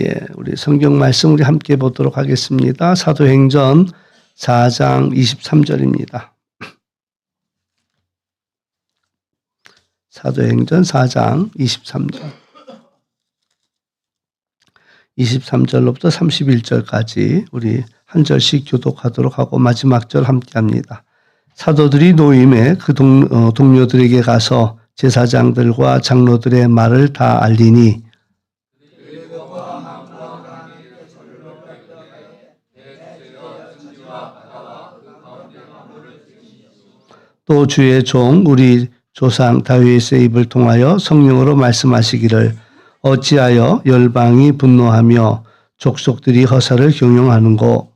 예, 우리 성경 말씀 우리 함께 보도록 하겠습니다. 사도행전 4장 23절입니다. 사도행전 4장 23절. 23절로부터 31절까지 우리 한 절씩 교독하도록 하고 마지막 절 함께 합니다. 사도들이 노임에 그 동료들에게 가서 제사장들과 장로들의 말을 다 알리니 또 주의 종 우리 조상 다윗의 입을 통하여 성령으로 말씀하시기를 어찌하여 열방이 분노하며 족속들이 허사를 경영하는고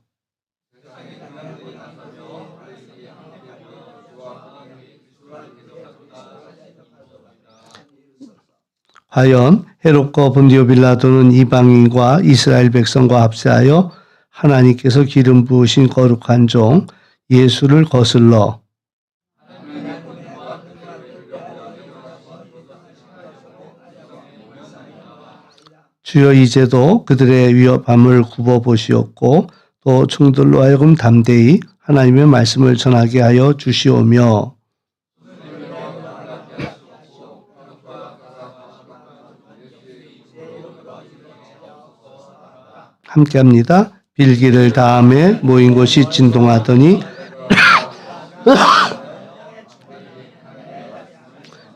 과연 헤롯과 본디오 빌라도는 이방인과 이스라엘 백성과 합세하여 하나님께서 기름 부으신 거룩한 종 예수를 거슬러 주여 이제도 그들의 위협함을 굽어보시옵고 또 종들로 하여금 담대히 하나님의 말씀을 전하게 하여 주시오며 함께합니다. 빌기를 다음에 모인 곳이 진동하더니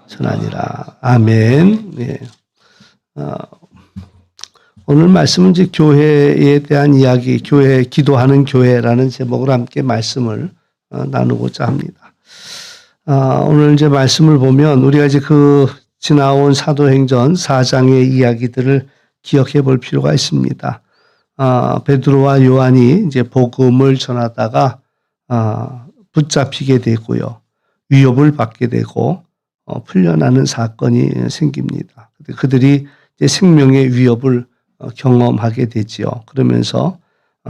전하니라. 아멘. 네. 오늘 말씀은 이제 교회에 대한 이야기, 교회, 기도하는 교회라는 제목으로 함께 말씀을 나누고자 합니다. 오늘 이제 말씀을 보면 우리가 이제 지나온 사도행전 4장의 이야기들을 기억해 볼 필요가 있습니다. 베드로와 요한이 이제 복음을 전하다가 붙잡히게 되고요. 위협을 받게 되고 풀려나는 사건이 생깁니다. 그들이 이제 생명의 위협을 경험하게 되지요. 그러면서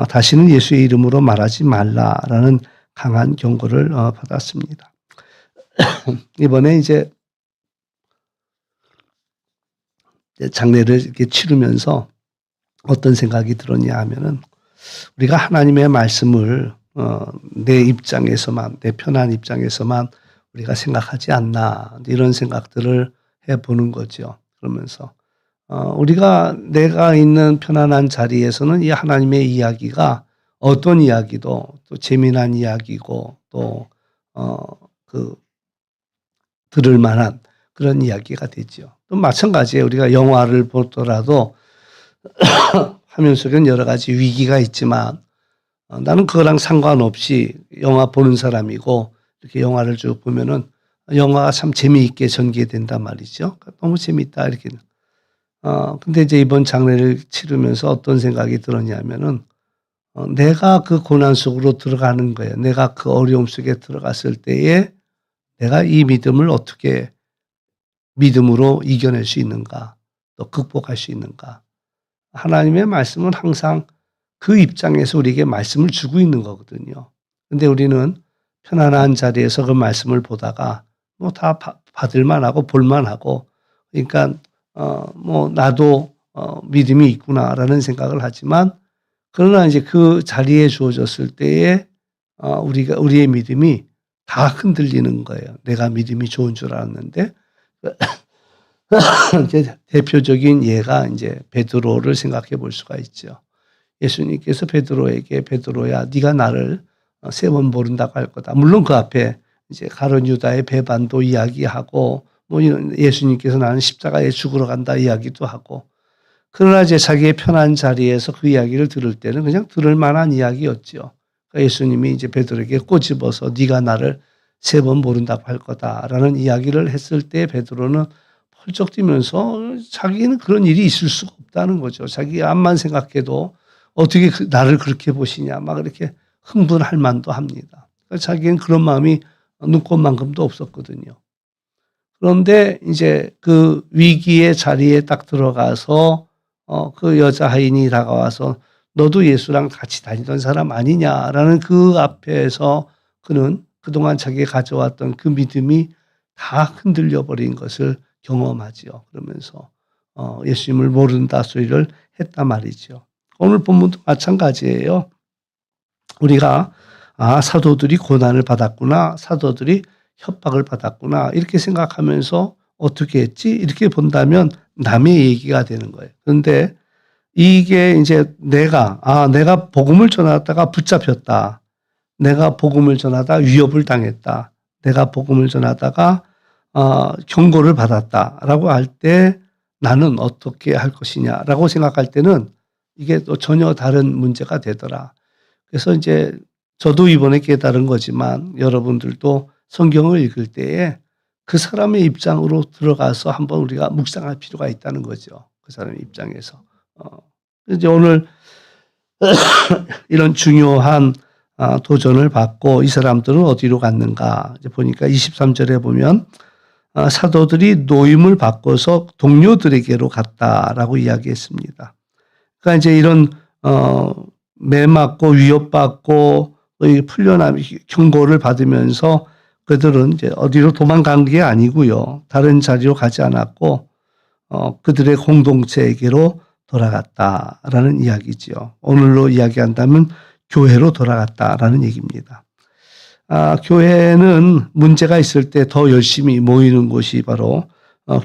다시는 예수의 이름으로 말하지 말라라는 강한 경고를 받았습니다. 이번에 이제 장례를 이렇게 치르면서 어떤 생각이 들었냐 하면은 우리가 하나님의 말씀을 내 입장에서만, 내 편한 입장에서만 우리가 생각하지 않나 이런 생각들을 해보는 거죠. 그러면서 내가 있는 편안한 자리에서는 이 하나님의 이야기가 어떤 이야기도 또 재미난 이야기고 또 들을 만한 그런 이야기가 되죠. 또 마찬가지에 우리가 영화를 보더라도 화면 속에는 여러 가지 위기가 있지만 나는 그거랑 상관없이 영화 보는 사람이고 이렇게 영화를 쭉 보면은 영화가 참 재미있게 전개된단 말이죠. 너무 재미있다 이렇게. 근데 이제 이번 장례를 치르면서 어떤 생각이 들었냐면은 내가 그 고난 속으로 들어가는 거예요. 내가 그 어려움 속에 들어갔을 때에 내가 이 믿음을 어떻게 믿음으로 이겨낼 수 있는가, 또 극복할 수 있는가. 하나님의 말씀은 항상 그 입장에서 우리에게 말씀을 주고 있는 거거든요. 근데 우리는 편안한 자리에서 그 말씀을 보다가 뭐 다 받을만 하고 볼만 하고 그러니까 나도 믿음이 있구나라는 생각을 하지만 그러나 이제 그 자리에 주어졌을 때에 우리의 믿음이 다 흔들리는 거예요. 내가 믿음이 좋은 줄 알았는데 이제 대표적인 예가 이제 베드로를 생각해 볼 수가 있죠. 예수님께서 베드로에게 베드로야 네가 나를 3번 모른다고 할 거다. 물론 그 앞에 이제 가룟 유다의 배반도 이야기하고 뭐 이런 예수님께서 나는 십자가에 죽으러 간다 이야기도 하고 그러나 이제 자기의 편한 자리에서 그 이야기를 들을 때는 그냥 들을 만한 이야기였죠. 그러니까 예수님이 이제 베드로에게 꼬집어서 네가 나를 3번 모른다고 할 거다라는 이야기를 했을 때 베드로는 펄쩍 뛰면서 자기는 그런 일이 있을 수가 없다는 거죠. 자기 암만 생각해도 어떻게 나를 그렇게 보시냐 막 이렇게 흥분할 만도 합니다. 그러니까 자기는 그런 마음이 눈꽃만큼도 없었거든요. 그런데 이제 그 위기의 자리에 딱 들어가서 그 여자 하인이 다가와서 너도 예수랑 같이 다니던 사람 아니냐라는 그 앞에서 그는 그동안 자기가 가져왔던 그 믿음이 다 흔들려 버린 것을 경험하지요. 그러면서 예수님을 모른다 소리를 했단 말이죠. 오늘 본문도 마찬가지예요. 우리가 사도들이 고난을 받았구나, 사도들이 협박을 받았구나 이렇게 생각하면서 어떻게 했지 이렇게 본다면 남의 얘기가 되는 거예요. 그런데 이게 이제 내가 복음을 전하다가 붙잡혔다. 내가 복음을 전하다 위협을 당했다. 내가 복음을 전하다가 경고를 받았다라고 할 때 나는 어떻게 할 것이냐라고 생각할 때는 이게 또 전혀 다른 문제가 되더라. 그래서 이제 저도 이번에 깨달은 거지만 여러분들도 성경을 읽을 때에 그 사람의 입장으로 들어가서 한번 우리가 묵상할 필요가 있다는 거죠. 그 사람의 입장에서. 이제 오늘 이런 중요한 도전을 받고 이 사람들은 어디로 갔는가 이제 보니까 23절에 보면 사도들이 노임을 바꿔서 동료들에게로 갔다라고 이야기했습니다. 그러니까 이제 이런 매맞고 위협받고 풀려남 경고를 받으면서 그들은 이제 어디로 도망간 게 아니고요. 다른 자리로 가지 않았고 그들의 공동체에게로 돌아갔다라는 이야기지요. 오늘로 이야기한다면 교회로 돌아갔다라는 얘기입니다. 교회는 문제가 있을 때 더 열심히 모이는 곳이 바로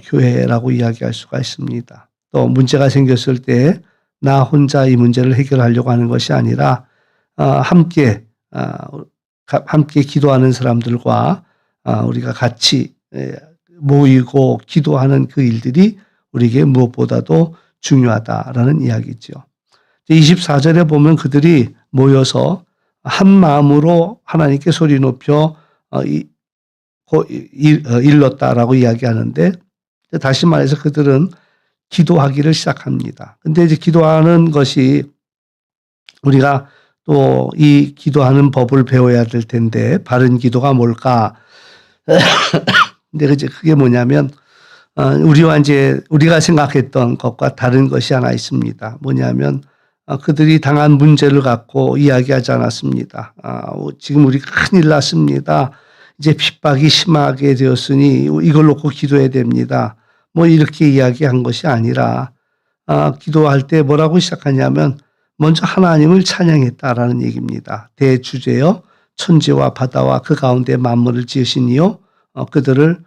교회라고 이야기할 수가 있습니다. 또 문제가 생겼을 때 나 혼자 이 문제를 해결하려고 하는 것이 아니라 함께 기도하는 사람들과 우리가 같이 모이고 기도하는 그 일들이 우리에게 무엇보다도 중요하다라는 이야기죠. 24절에 보면 그들이 모여서 한 마음으로 하나님께 소리 높여 일렀다라고 이야기하는데 다시 말해서 그들은 기도하기를 시작합니다. 근데 이제 기도하는 것이 우리가 또 이 기도하는 법을 배워야 될 텐데 바른 기도가 뭘까? 근데 이제 그게 뭐냐면 우리가 생각했던 것과 다른 것이 하나 있습니다. 뭐냐면 그들이 당한 문제를 갖고 이야기하지 않았습니다. 지금 우리 큰일 났습니다. 이제 핍박이 심하게 되었으니 이걸 놓고 기도해야 됩니다. 뭐 이렇게 이야기한 것이 아니라 기도할 때 뭐라고 시작하냐면 먼저 하나님을 찬양했다라는 얘기입니다. 대주제여 천지와 바다와 그 가운데 만물을 지으신 이요 그들은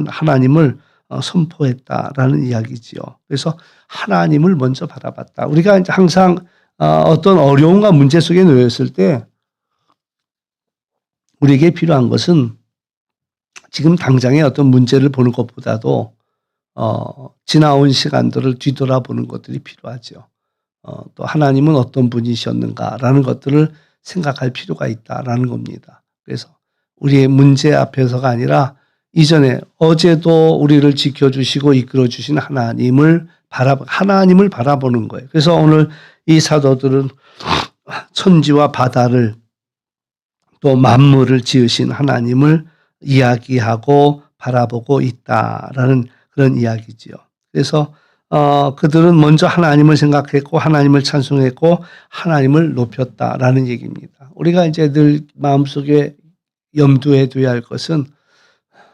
하나님을 선포했다라는 이야기지요. 그래서 하나님을 먼저 바라봤다. 우리가 이제 항상 어떤 어려움과 문제 속에 놓였을 때 우리에게 필요한 것은 지금 당장의 어떤 문제를 보는 것보다도 지나온 시간들을 뒤돌아보는 것들이 필요하죠. 또 하나님은 어떤 분이셨는가라는 것들을 생각할 필요가 있다라는 겁니다. 그래서 우리의 문제 앞에서가 아니라 이전에 어제도 우리를 지켜주시고 이끌어주신 하나님을 바라보는 거예요. 그래서 오늘 이 사도들은 천지와 바다를 또 만물을 지으신 하나님을 이야기하고 바라보고 있다라는 그런 이야기지요. 그래서 그들은 먼저 하나님을 생각했고 하나님을 찬송했고 하나님을 높였다라는 얘기입니다. 우리가 이제 늘 마음속에 염두에 둬야 할 것은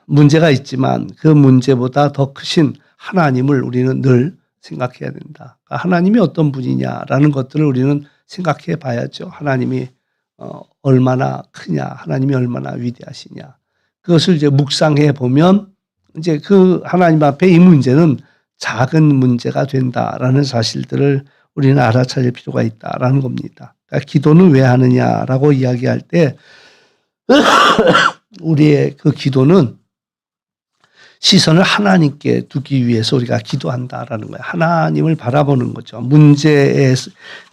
문제가 있지만 그 문제보다 더 크신 하나님을 우리는 늘 생각해야 된다. 하나님이 어떤 분이냐라는 것들을 우리는 생각해 봐야죠. 하나님이 얼마나 크냐, 하나님이 얼마나 위대하시냐. 그것을 이제 묵상해 보면 이제 그 하나님 앞에 이 문제는 작은 문제가 된다라는 사실들을 우리는 알아차릴 필요가 있다라는 겁니다. 그러니까 기도는 왜 하느냐라고 이야기할 때 우리의 그 기도는 시선을 하나님께 두기 위해서 우리가 기도한다라는 거예요. 하나님을 바라보는 거죠. 문제에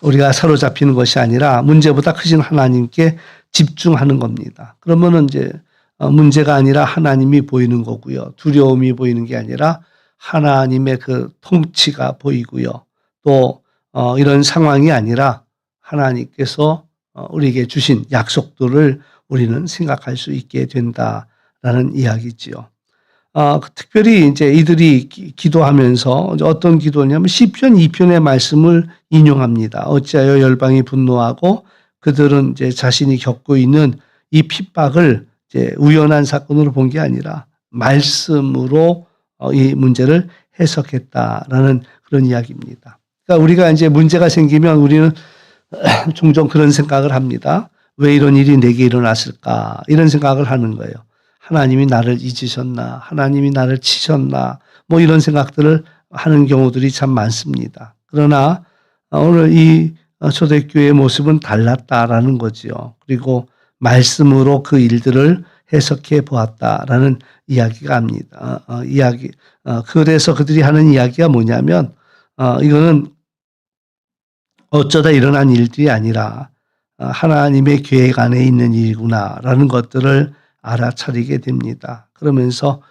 우리가 사로잡히는 것이 아니라 문제보다 크신 하나님께 집중하는 겁니다. 그러면은 이제 문제가 아니라 하나님이 보이는 거고요. 두려움이 보이는 게 아니라 하나님의 그 통치가 보이고요. 또 이런 상황이 아니라 하나님께서 우리에게 주신 약속들을 우리는 생각할 수 있게 된다라는 이야기지요. 특별히 이제 이들이 기도하면서 어떤 기도냐면 시편 2편의 말씀을 인용합니다. 어찌하여 열방이 분노하고 그들은 이제 자신이 겪고 있는 이 핍박을 이제 우연한 사건으로 본 게 아니라 말씀으로 이 문제를 해석했다라는 그런 이야기입니다. 그러니까 우리가 이제 문제가 생기면 우리는 종종 그런 생각을 합니다. 왜 이런 일이 내게 일어났을까? 이런 생각을 하는 거예요. 하나님이 나를 잊으셨나? 하나님이 나를 치셨나? 뭐 이런 생각들을 하는 경우들이 참 많습니다. 그러나 오늘 이 초대교회의 모습은 달랐다라는 거지요. 그리고 말씀으로 그 일들을 해석해 보았다라는 이야기가 합니다. 그래서 그들이 하는 이야기가 뭐냐면, 이거는 어쩌다 일어난 일들이 아니라 하나님의 계획 안에 있는 일이구나라는 것들을 알아차리게 됩니다. 그러면서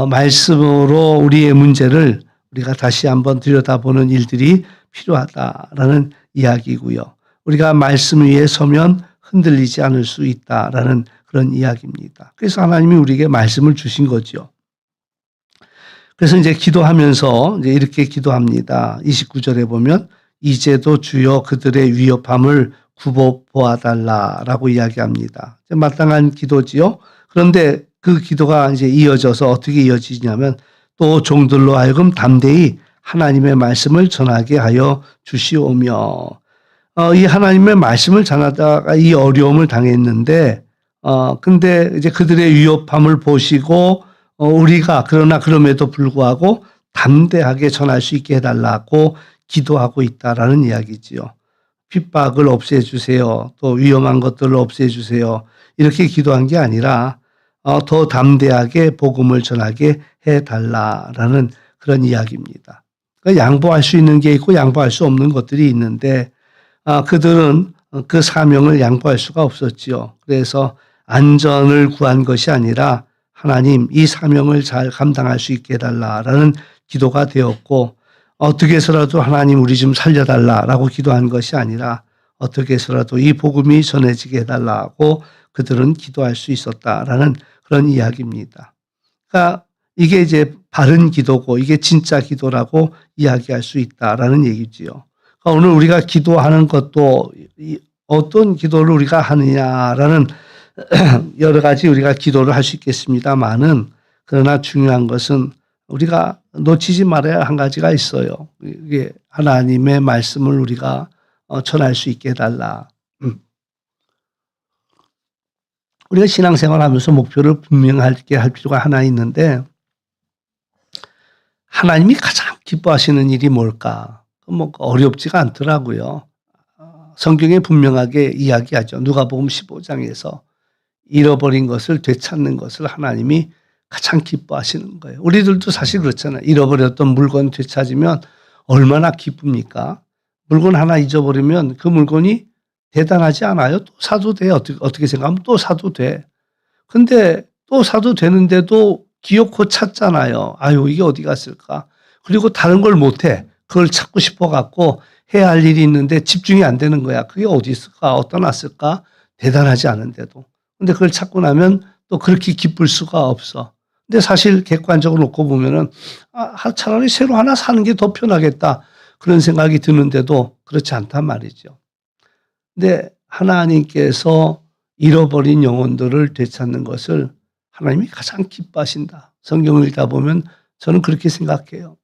말씀으로 우리의 문제를 우리가 다시 한번 들여다보는 일들이 필요하다라는 이야기고요. 우리가 말씀 위에 서면 흔들리지 않을 수 있다라는 그런 이야기입니다. 그래서 하나님이 우리에게 말씀을 주신 거죠. 그래서 이제 기도하면서 이제 이렇게 기도합니다. 29절에 보면 이제도 주여 그들의 위협함을 굽어 보아달라라고 이야기합니다. 마땅한 기도지요. 그런데 그 기도가 이제 이어져서 어떻게 이어지냐면 또 종들로 하여금 담대히 하나님의 말씀을 전하게 하여 주시오며, 이 하나님의 말씀을 전하다가 이 어려움을 당했는데, 근데 이제 그들의 위협함을 보시고, 우리가 그러나 그럼에도 불구하고 담대하게 전할 수 있게 해달라고 기도하고 있다라는 이야기지요. 핍박을 없애주세요. 또 위험한 것들을 없애주세요. 이렇게 기도한 게 아니라 더 담대하게 복음을 전하게 해달라라는 그런 이야기입니다. 그러니까 양보할 수 있는 게 있고 양보할 수 없는 것들이 있는데 그들은 그 사명을 양보할 수가 없었지요. 그래서 안전을 구한 것이 아니라 하나님 이 사명을 잘 감당할 수 있게 해달라라는 기도가 되었고, 어떻게 해서라도 하나님 우리 좀 살려달라라고 기도한 것이 아니라 어떻게 해서라도 이 복음이 전해지게 해달라고 그들은 기도할 수 있었다라는 그런 이야기입니다. 그러니까 이게 이제 바른 기도고 이게 진짜 기도라고 이야기할 수 있다라는 얘기지요. 그러니까 오늘 우리가 기도하는 것도 어떤 기도를 우리가 하느냐라는 여러 가지 우리가 기도를 할 수 있겠습니다만은, 그러나 중요한 것은 우리가 놓치지 말아야 한 가지가 있어요. 이게 하나님의 말씀을 우리가 전할 수 있게 해달라. 우리가 신앙생활하면서 목표를 분명하게 할 필요가 하나 있는데, 하나님이 가장 기뻐하시는 일이 뭘까? 뭐 어렵지가 않더라고요. 성경에 분명하게 이야기하죠. 누가복음 15장에서 잃어버린 것을 되찾는 것을 하나님이 가장 기뻐하시는 거예요. 우리들도 사실 그렇잖아요. 잃어버렸던 물건 되찾으면 얼마나 기쁩니까? 물건 하나 잊어버리면 그 물건이 대단하지 않아요? 또 사도 돼. 어떻게 생각하면 또 사도 돼. 근데 또 사도 되는데도 기어코 찾잖아요. 아유, 이게 어디 갔을까? 그리고 다른 걸 못해. 그걸 찾고 싶어 갖고 해야 할 일이 있는데 집중이 안 되는 거야. 그게 어디 있을까? 어디다 놨을까? 대단하지 않은데도. 근데 그걸 찾고 나면 또 그렇게 기쁠 수가 없어. 근데 사실 객관적으로 놓고 보면은 차라리 새로 하나 사는 게 더 편하겠다. 그런 생각이 드는데도 그렇지 않단 말이죠. 근데 하나님께서 잃어버린 영혼들을 되찾는 것을 하나님이 가장 기뻐하신다. 성경을 읽다 보면 저는 그렇게 생각해요.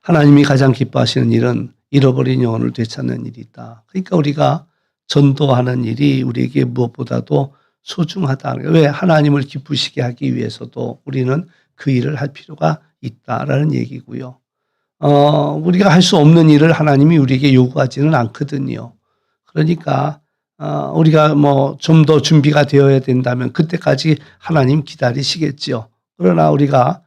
하나님이 가장 기뻐하시는 일은 잃어버린 영혼을 되찾는 일이다. 그러니까 우리가 전도하는 일이 우리에게 무엇보다도 소중하다. 왜? 하나님을 기쁘시게 하기 위해서도 우리는 그 일을 할 필요가 있다라는 얘기고요. 우리가 할 수 없는 일을 하나님이 우리에게 요구하지는 않거든요. 그러니까 우리가 뭐 좀 더 준비가 되어야 된다면 그때까지 하나님 기다리시겠지요. 그러나 우리가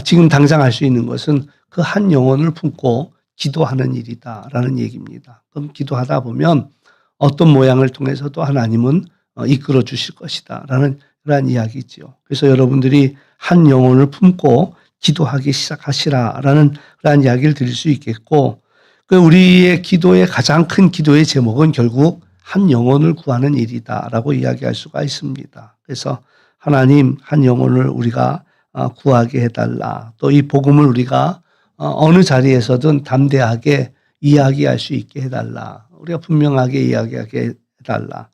지금 당장 할 수 있는 것은 그 한 영혼을 품고 기도하는 일이다라는 얘기입니다. 그럼 기도하다 보면 어떤 모양을 통해서도 하나님은 이끌어 주실 것이다라는 그러한 이야기지요. 그래서 여러분들이 한 영혼을 품고 기도하기 시작하시라라는 그러한 이야기를 드릴 수 있겠고, 그 우리의 기도의 가장 큰 기도의 제목은 결국 한 영혼을 구하는 일이다라고 이야기할 수가 있습니다. 그래서 하나님 한 영혼을 우리가 구하게 해달라. 또 이 복음을 우리가 어느 자리에서든 담대하게 이야기할 수 있게 해달라. 우리가 분명하게 이야기하게 해달라.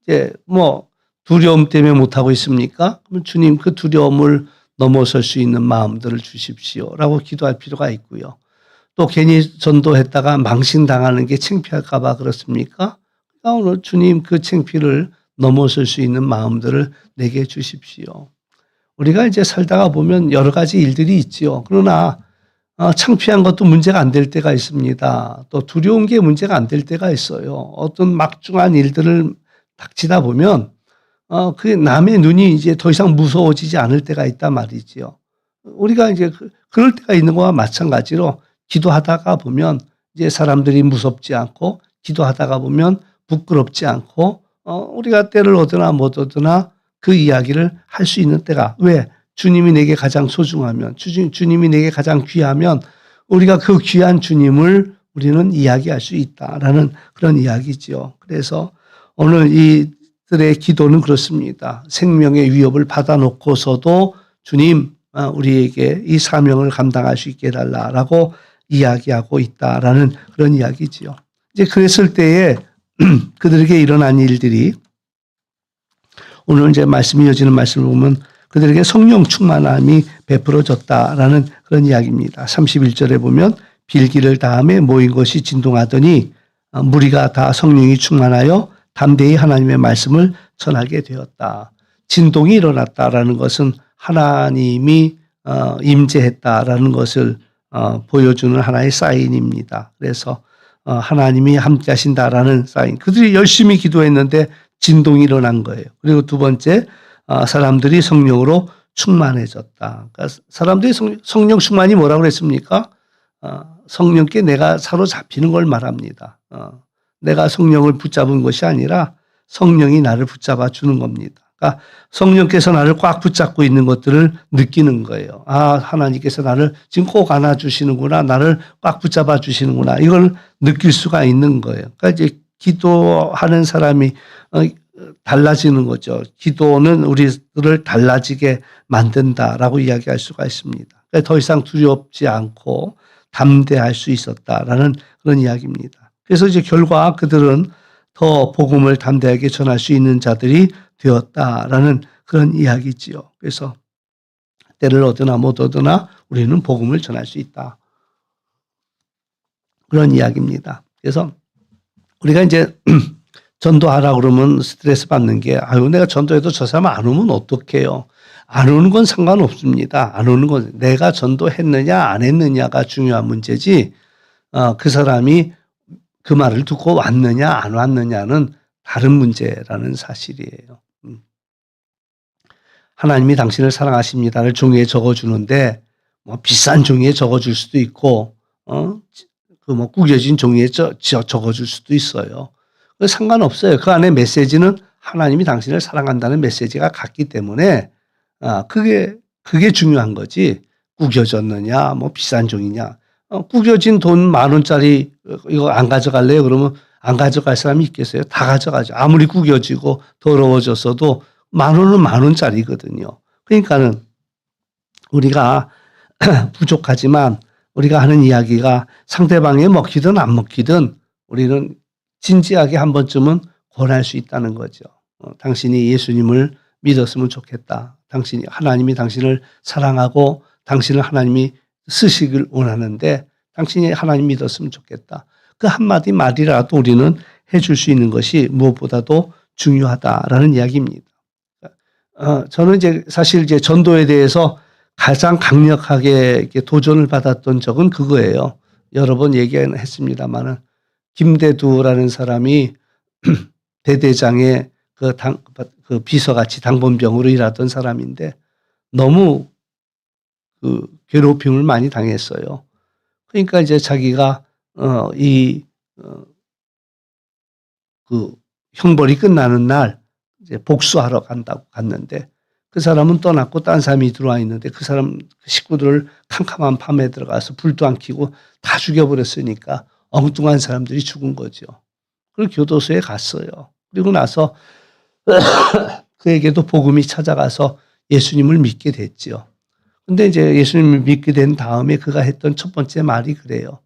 이제 뭐 두려움 때문에 못하고 있습니까? 그럼 주님 그 두려움을 넘어설 수 있는 마음들을 주십시오라고 기도할 필요가 있고요. 또 괜히 전도했다가 망신당하는 게 창피할까 봐 그렇습니까? 오늘 주님 그 창피를 넘어설 수 있는 마음들을 내게 주십시오. 우리가 이제 살다가 보면 여러 가지 일들이 있지요. 그러나 창피한 것도 문제가 안 될 때가 있습니다. 또 두려운 게 문제가 안 될 때가 있어요. 어떤 막중한 일들을 닥치다 보면 그 남의 눈이 이제 더 이상 무서워지지 않을 때가 있단 말이지요. 우리가 이제 그럴 때가 있는 거와 마찬가지로 기도하다가 보면 이제 사람들이 무섭지 않고 기도하다가 보면 부끄럽지 않고 우리가 때를 얻으나 못 얻으나 그 이야기를 할 수 있는 때가 왜? 주님이 내게 가장 소중하면 주님이 내게 가장 귀하면 우리가 그 귀한 주님을 우리는 이야기할 수 있다라는 그런 이야기지요. 그래서 오늘 이들의 기도는 그렇습니다. 생명의 위협을 받아놓고서도 주님 우리에게 이 사명을 감당할 수 있게 해달라라고 이야기하고 있다라는 그런 이야기지요. 이제 그랬을 때에 그들에게 일어난 일들이 오늘 이제 말씀이 이어지는 말씀을 보면 그들에게 성령 충만함이 베풀어졌다라는 그런 이야기입니다. 31절에 보면 빌기를 다음에 모인 것이 진동하더니 무리가 다 성령이 충만하여 담대히 하나님의 말씀을 전하게 되었다. 진동이 일어났다라는 것은 하나님이 임재했다라는 것을 보여주는 하나의 사인입니다. 그래서 하나님이 함께 하신다라는 사인. 그들이 열심히 기도했는데 진동이 일어난 거예요. 그리고 두 번째 사람들이 성령으로 충만해졌다. 그러니까 사람들이 성령 충만이 뭐라고 그랬습니까? 성령께 내가 사로잡히는 걸 말합니다. 내가 성령을 붙잡은 것이 아니라 성령이 나를 붙잡아 주는 겁니다. 그러니까 성령께서 나를 꽉 붙잡고 있는 것들을 느끼는 거예요. 하나님께서 나를 지금 꼭 안아주시는구나. 나를 꽉 붙잡아 주시는구나. 이걸 느낄 수가 있는 거예요. 그러니까 이제 기도하는 사람이 달라지는 거죠. 기도는 우리를 달라지게 만든다라고 이야기할 수가 있습니다. 그러니까 더 이상 두렵지 않고 담대할 수 있었다라는 그런 이야기입니다. 그래서 이제 결과 그들은 더 복음을 담대하게 전할 수 있는 자들이 되었다라는 그런 이야기지요. 그래서 때를 얻으나 못 얻으나 우리는 복음을 전할 수 있다. 그런 이야기입니다. 그래서 우리가 이제 전도하라 그러면 스트레스 받는 게 내가 전도해도 저 사람 안 오면 어떡해요. 안 오는 건 상관없습니다. 안 오는 건 내가 전도했느냐 안 했느냐가 중요한 문제지 그 사람이 그 말을 듣고 왔느냐 안 왔느냐는 다른 문제라는 사실이에요. 하나님이 당신을 사랑하십니다를 종이에 적어주는데 비싼 종이에 적어줄 수도 있고 구겨진 종이에 적어줄 수도 있어요. 상관없어요. 그 안에 메시지는 하나님이 당신을 사랑한다는 메시지가 같기 때문에 그게 중요한 거지. 구겨졌느냐 비싼 종이냐. 구겨진 돈 10,000원짜리 이거 안 가져갈래요? 그러면 안 가져갈 사람이 있겠어요? 다 가져가죠. 아무리 구겨지고 더러워졌어도 10,000원은 10,000원짜리거든요. 그러니까는 우리가 부족하지만 우리가 하는 이야기가 상대방에 먹히든 안 먹히든 우리는 진지하게 한 번쯤은 권할 수 있다는 거죠. 당신이 예수님을 믿었으면 좋겠다. 하나님이 당신을 사랑하고 당신을 하나님이 쓰시길 원하는데 당신이 하나님 믿었으면 좋겠다. 그 한마디 말이라도 우리는 해줄 수 있는 것이 무엇보다도 중요하다라는 이야기입니다. 저는 사실 전도에 대해서 가장 강력하게 도전을 받았던 적은 그거예요. 여러 번 얘기했습니다만은 김대두라는 사람이 대대장의 그 비서같이 당번병으로 일하던 사람인데 너무 괴롭힘을 많이 당했어요. 그러니까 이제 자기가 형벌이 끝나는 날 이제 복수하러 간다고 갔는데 그 사람은 떠났고 딴 사람이 들어와 있는데 그 사람 식구들을 캄캄한 밤에 들어가서 불도 안 켜고 다 죽여버렸으니까 엉뚱한 사람들이 죽은 거죠. 그리고 교도소에 갔어요. 그리고 나서 그에게도 복음이 찾아가서 예수님을 믿게 됐죠. 근데 이제 예수님을 믿게 된 다음에 그가 했던 첫 번째 말이 그래요.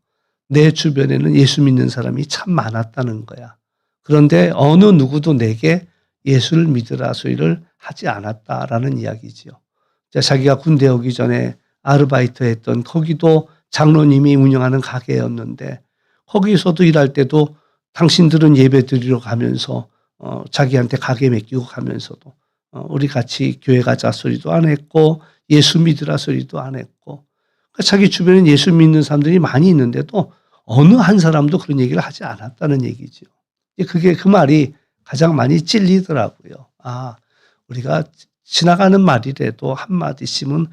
내 주변에는 예수 믿는 사람이 참 많았다는 거야. 그런데 어느 누구도 내게 예수를 믿으라 소리를 하지 않았다라는 이야기지요. 자기가 군대 오기 전에 아르바이트 했던 거기도 장로님이 운영하는 가게였는데 거기서도 일할 때도 당신들은 예배 드리러 가면서 자기한테 가게 맡기고 가면서도 우리 같이 교회 가자 소리도 안 했고 예수 믿으라 소리도 안 했고 그러니까 자기 주변에 예수 믿는 사람들이 많이 있는데도 어느 한 사람도 그런 얘기를 하지 않았다는 얘기죠. 그게 그 말이 가장 많이 찔리더라고요. 아, 우리가 지나가는 말이라도 한마디씩은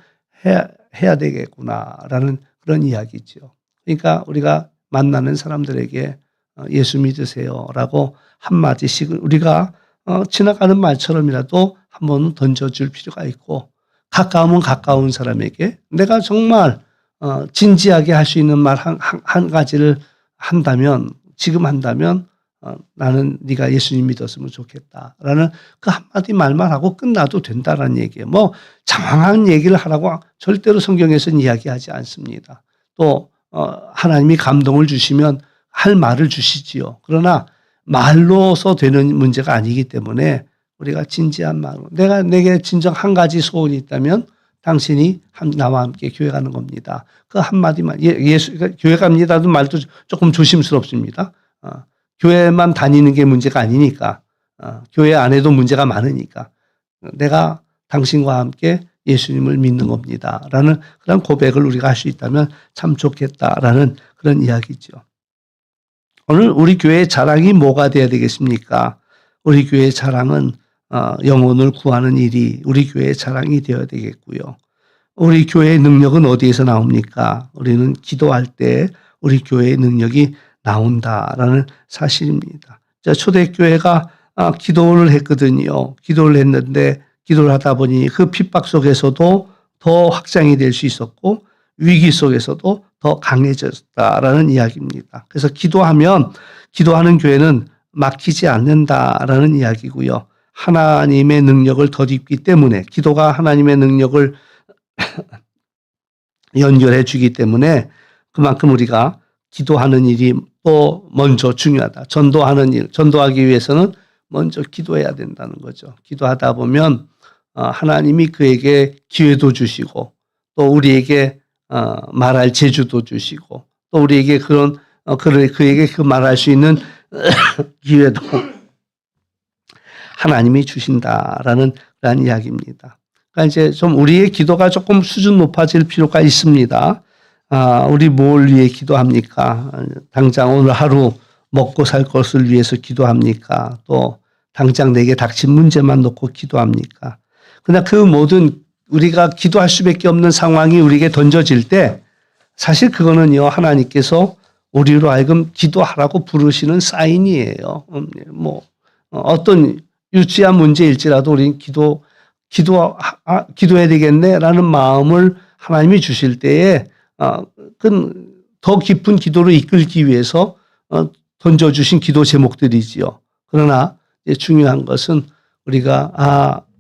해야 되겠구나라는 그런 이야기죠. 그러니까 우리가 만나는 사람들에게 예수 믿으세요라고 한마디씩 우리가 지나가는 말처럼이라도 한번 던져줄 필요가 있고 가까우면 가까운 사람에게 내가 정말 진지하게 할 수 있는 말 한 가지를 한다면 지금 한다면 나는 네가 예수님 믿었으면 좋겠다라는 그 한마디 말만 하고 끝나도 된다라는 얘기예요. 뭐 장황한 얘기를 하라고 절대로 성경에서는 이야기하지 않습니다. 또 하나님이 감동을 주시면 할 말을 주시지요. 그러나 말로서 되는 문제가 아니기 때문에 우리가 진지한 마음으로 내게 진정 한 가지 소원이 있다면 당신이 나와 함께 교회 가는 겁니다. 그 한마디만 교회 갑니다도 말도 조금 조심스럽습니다. 교회만 다니는 게 문제가 아니니까 교회 안에도 문제가 많으니까 내가 당신과 함께 예수님을 믿는 겁니다. 라는 그런 고백을 우리가 할 수 있다면 참 좋겠다라는 그런 이야기죠. 오늘 우리 교회의 자랑이 뭐가 돼야 되겠습니까? 우리 교회의 자랑은 영혼을 구하는 일이 우리 교회의 자랑이 되어야 되겠고요. 우리 교회의 능력은 어디에서 나옵니까? 우리는 기도할 때 우리 교회의 능력이 나온다라는 사실입니다. 초대교회가 기도를 했거든요. 기도를 했는데 기도를 하다 보니 그 핍박 속에서도 더 확장이 될 수 있었고 위기 속에서도 더 강해졌다라는 이야기입니다. 그래서 기도하는 교회는 막히지 않는다라는 이야기고요. 하나님의 능력을 덧입기 때문에 기도가 하나님의 능력을 연결해 주기 때문에 그만큼 우리가 기도하는 일이 또 먼저 중요하다. 전도하는 일, 전도하기 위해서는 먼저 기도해야 된다는 거죠. 기도하다 보면 하나님이 그에게 기회도 주시고 또 우리에게 말할 재주도 주시고 또 우리에게 그에게 그 말할 수 있는 기회도 하나님이 주신다라는 그런 이야기입니다. 그러니까 이제 좀 우리의 기도가 조금 수준 높아질 필요가 있습니다. 우리 뭘 위해 기도합니까? 당장 오늘 하루 먹고 살 것을 위해서 기도합니까? 또 당장 내게 닥친 문제만 놓고 기도합니까? 그러나 그 모든 우리가 기도할 수밖에 없는 상황이 우리에게 던져질 때 사실 그거는요 하나님께서 우리로 하여금 기도하라고 부르시는 사인이에요. 뭐 어떤 유치한 문제일지라도 우리는 기도해야 되겠네라는 마음을 하나님이 주실 때에 더 깊은 기도로 이끌기 위해서 던져주신 기도 제목들이지요. 그러나 중요한 것은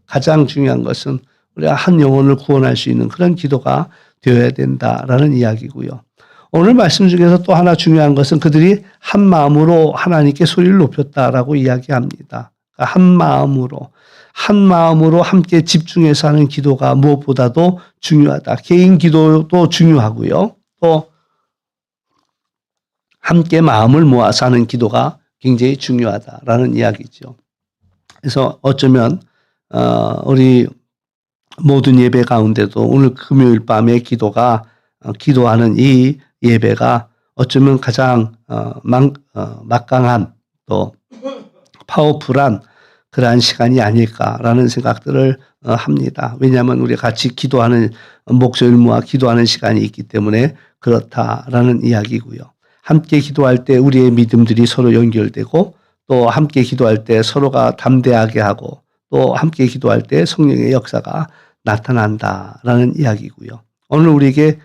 가장 중요한 것은 우리가 한 영혼을 구원할 수 있는 그런 기도가 되어야 된다라는 이야기고요. 오늘 말씀 중에서 또 하나 중요한 것은 그들이 한 마음으로 하나님께 소리를 높였다라고 이야기합니다. 그러니까 한 마음으로 함께 집중해서 하는 기도가 무엇보다도 중요하다. 개인 기도도 중요하고요. 또 함께 마음을 모아서 하는 기도가 굉장히 중요하다라는 이야기죠. 그래서 어쩌면 우리 모든 예배 가운데도 오늘 금요일 밤에 기도하는 이 예배가 어쩌면 가장 막강한 또 파워풀한 그러한 시간이 아닐까라는 생각들을 합니다. 왜냐하면 우리 같이 기도하는 목소리를 모아 기도하는 시간이 있기 때문에 그렇다라는 이야기고요. 함께 기도할 때 우리의 믿음들이 서로 연결되고 또 함께 기도할 때 서로가 담대하게 하고 또 함께 기도할 때 성령의 역사가 나타난다라는 이야기고요. 오늘 우리에게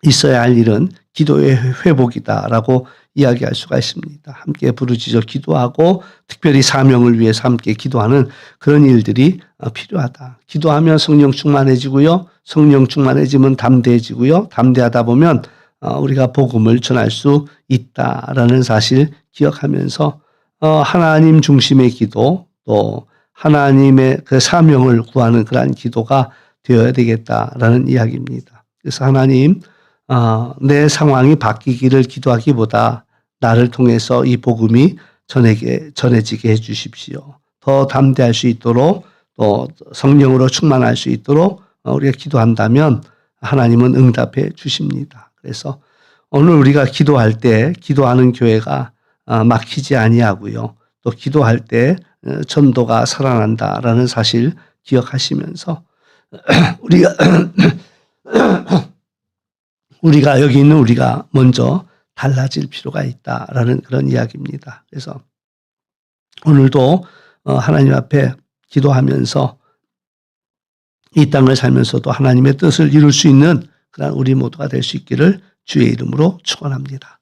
있어야 할 일은 기도의 회복이다라고 이야기할 수가 있습니다. 함께 부르짖어 기도하고 특별히 사명을 위해서 함께 기도하는 그런 일들이 필요하다. 기도하면 성령 충만해지고요. 성령 충만해지면 담대해지고요. 담대하다 보면 우리가 복음을 전할 수 있다라는 사실 기억하면서 하나님 중심의 기도 또 하나님의 그 사명을 구하는 그러한 기도가 되어야 되겠다라는 이야기입니다. 그래서 하나님, 내 상황이 바뀌기를 기도하기보다 나를 통해서 이 복음이 전해지게 해 주십시오. 더 담대할 수 있도록 또 성령으로 충만할 수 있도록 우리가 기도한다면 하나님은 응답해 주십니다. 그래서 오늘 우리가 기도할 때 기도하는 교회가 막히지 아니하고요. 또 기도할 때 전도가 살아난다라는 사실 기억하시면서 우리가 여기 있는 우리가 먼저 달라질 필요가 있다라는 그런 이야기입니다. 그래서 오늘도 하나님 앞에 기도하면서 이 땅을 살면서도 하나님의 뜻을 이룰 수 있는 그런 우리 모두가 될 수 있기를 주의 이름으로 축원합니다.